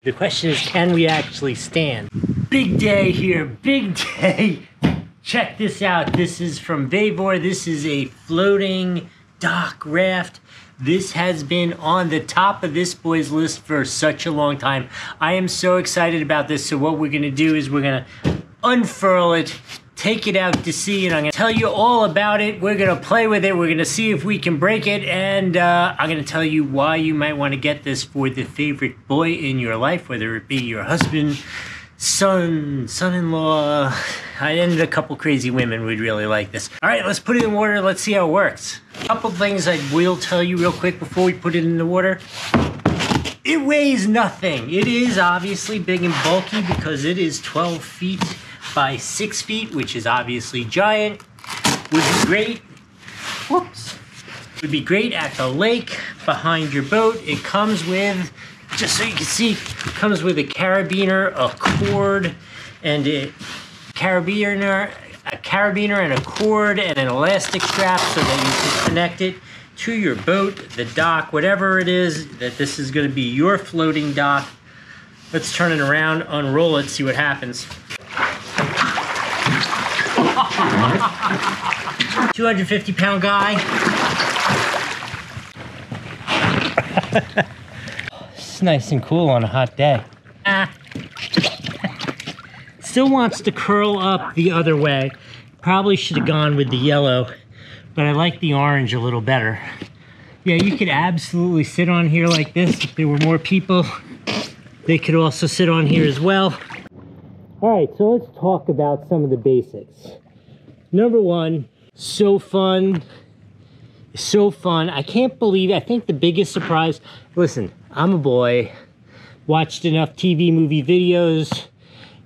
The question is, can we actually stand? Big day here, big day. Check this out. This is from VEVOR. This is a floating dock raft. This has been on the top of this boy's list for such a long time. I am so excited about this. So what we're gonna do is we're gonna unfurl it, take it out to sea, and I'm gonna tell you all about it. We're gonna play with it. We're gonna see if we can break it, and I'm gonna tell you why you might wanna get this for the favorite boy in your life, whether it be your husband, son, son-in-law. And a couple crazy women would really like this. All right, let's put it in water. Let's see how it works. A couple things I will tell you real quick before we put it in the water. It weighs nothing. It is obviously big and bulky because it is 12 feet by 6 feet, which is obviously giant. Would be great. Whoops. Would be great at the lake behind your boat. It comes with, just so you can see, it comes with a carabiner, a cord, and a carabiner and a cord and an elastic strap so that you can connect it to your boat, the dock, whatever it is, that this is going to be your floating dock. Let's turn it around, unroll it, see what happens. 250-pound guy. It's nice and cool on a hot day. Still wants to curl up the other way. Probably should have gone with the yellow, but I like the orange a little better. Yeah, you could absolutely sit on here like this. If there were more people, they could also sit on here as well. All right, so let's talk about some of the basics. Number one, so fun. So fun. I can't believe it. I think the biggest surprise, listen, I'm a boy, watched enough TV movie videos.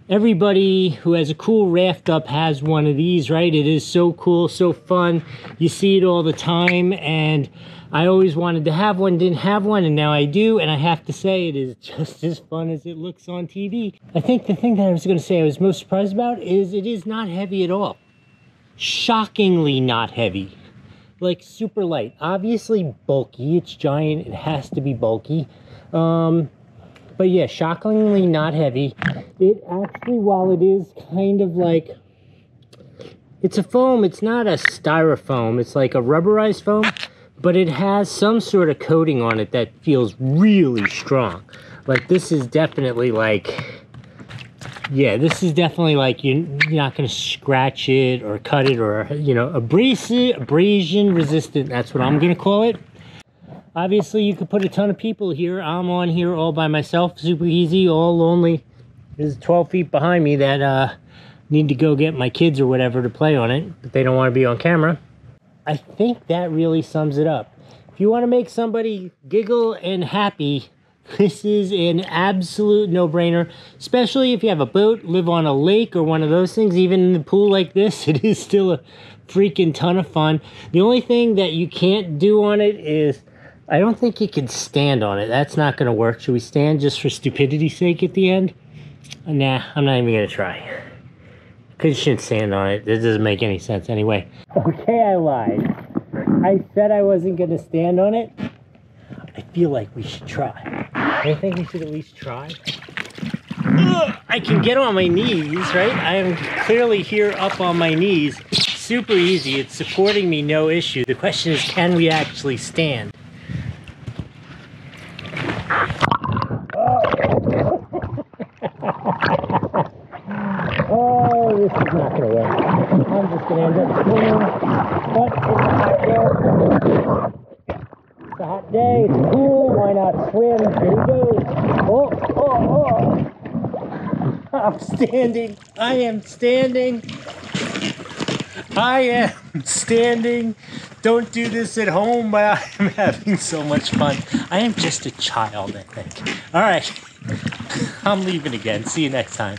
Everybody who has a cool raft up has one of these, right? It is so cool, so fun. You see it all the time, and I always wanted to have one, didn't have one, and now I do, and I have to say it is just as fun as it looks on TV. I think the thing that I was going to say I was most surprised about is it is not heavy at all. Shockingly not heavy. Like super light. Obviously bulky, it's giant, it has to be bulky. But yeah, shockingly not heavy. It actually, while it is kind of like, it's a foam, it's not a styrofoam, it's like a rubberized foam, but it has some sort of coating on it that feels really strong. Like this is definitely like, yeah, this is definitely like you're not going to scratch it or cut it or, you know, abrasion resistant, that's what I'm going to call it. Obviously, you could put a ton of people here. I'm on here all by myself, super easy, all lonely. There's 12 feet behind me that need to go get my kids or whatever to play on it, but they don't want to be on camera. I think that really sums it up. If you want to make somebody giggle and happy, this is an absolute no-brainer, especially if you have a boat, live on a lake or one of those things. Even in the pool like this, it is still a freaking ton of fun. The only thing that you can't do on it is, I don't think you can stand on it. That's not going to work. Should we stand just for stupidity's sake at the end? Nah, I'm not even going to try. Because you shouldn't stand on it. This doesn't make any sense anyway. Okay, I lied. I said I wasn't going to stand on it. I feel like we should try. I think we should at least try. Ugh, I can get on my knees, right? I am clearly here up on my knees. Super easy. It's supporting me, no issue. The question is, can we actually stand? Oh, this is not going to work. I'm just going to end up swimming. But it's a hot day. It's cool. Why not swim? Here we go. Oh, oh, oh. I'm standing. I am standing. I am standing. Don't do this at home, but I am having so much fun. I am just a child, I think. All right. I'm leaving again. See you next time.